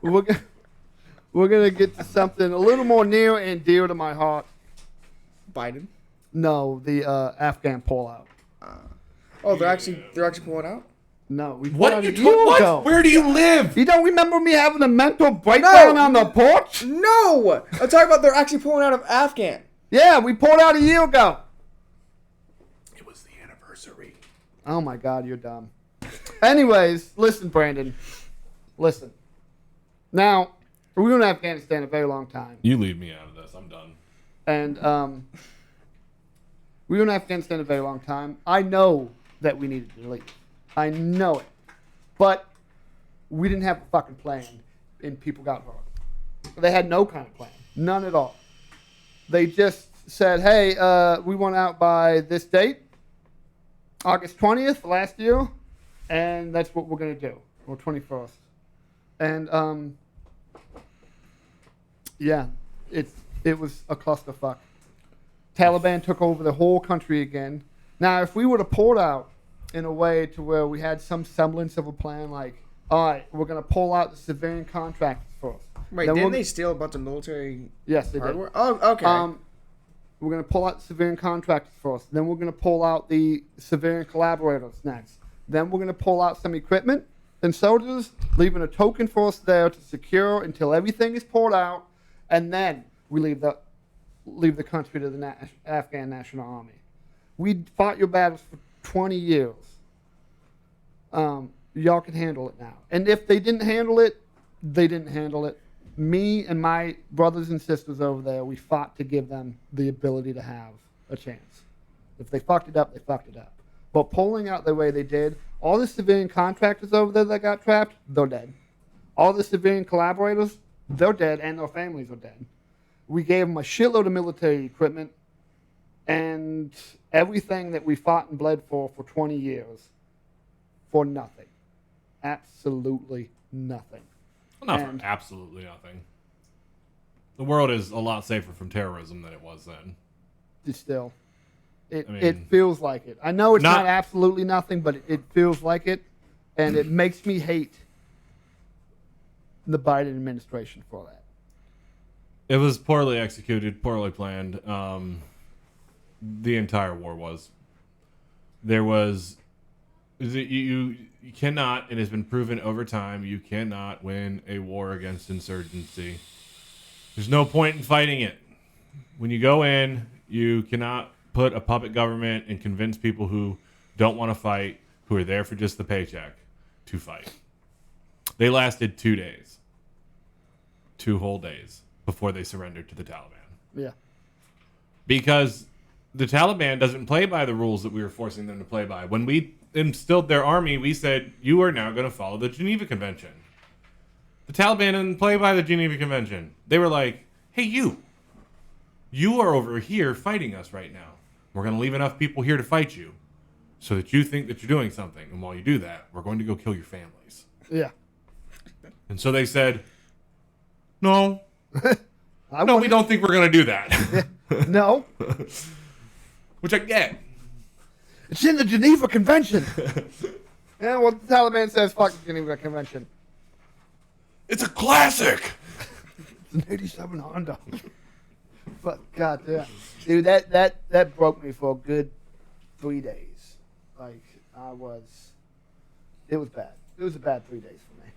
we're gonna get to something a little more near and dear to my heart. Biden. No, the Afghan pullout. They're actually pulling out. No, we What? pulled out You a year told what? ago. Where do you live? You don't remember me having a mental breakdown on the porch? No, I'm talking about they're actually pulling out of Afghan. Yeah, we pulled out a year ago. It was the anniversary. Oh my God, you're dumb. Anyways, listen, Brandon. Listen. Now, we were in Afghanistan a very long time. You leave me out of this. I'm done. And we were in Afghanistan a very long time. I know that we needed to leave. I know it. But we didn't have a fucking plan, and people got hurt. They had no kind of plan. None at all. They just said, hey, we went out by this date, August 20th last year, and that's what we're going to do, or 21st. And, yeah, it was a clusterfuck. Taliban took over the whole country again. Now, if we would have pulled out in a way to where we had some semblance of a plan, like, all right, we're going to pull out the civilian contractors first. Wait, didn't they steal a bunch of military Yes, they hardware? did. Oh, okay. We're going to pull out the civilian contractors first. Then we're going to pull out the civilian collaborators next. Then we're going to pull out some equipment and soldiers, leaving a token force there to secure until everything is pulled out, and then we leave the country to the Afghan National Army. We fought your battles for 20 years. Y'all can handle it now. And if they didn't handle it, they didn't handle it. Me and my brothers and sisters over there, we fought to give them the ability to have a chance. If they fucked it up, they fucked it up. But pulling out the way they did, all the civilian contractors over there that got trapped, they're dead. All the civilian collaborators, they're dead, and their families are dead. We gave them a shitload of military equipment and everything that we fought and bled for 20 years for nothing. Absolutely nothing. Well, not for absolutely nothing. The world is a lot safer from terrorism than it was then. Still, it feels like it. I know it's not absolutely nothing, but it feels like it, and it makes me hate the Biden administration for that. It was poorly executed, poorly planned. The entire war was. There was... You cannot, it has been proven over time, you cannot win a war against insurgency. There's no point in fighting it. When you go in, you cannot put a puppet government and convince people who don't want to fight, who are there for just the paycheck, to fight. They lasted 2 days. 2 whole days before they surrendered to the Taliban. Yeah. Because the Taliban doesn't play by the rules that we were forcing them to play by. When we instilled their army, we said, you are now going to follow the Geneva Convention. The Taliban didn't play by the Geneva Convention. They were like, hey, you are over here fighting us right now. We're going to leave enough people here to fight you so that you think that you're doing something. And while you do that, we're going to go kill your families. Yeah. And so they said, no. No, we don't think we're going to do that. No. Which I get. It's in the Geneva Convention. Yeah, well, the Taliban says fuck the Geneva Convention. It's a classic. It's an 87 Honda. But goddamn, dude, that broke me for a good 3 days. Like it was bad. It was a bad 3 days for me.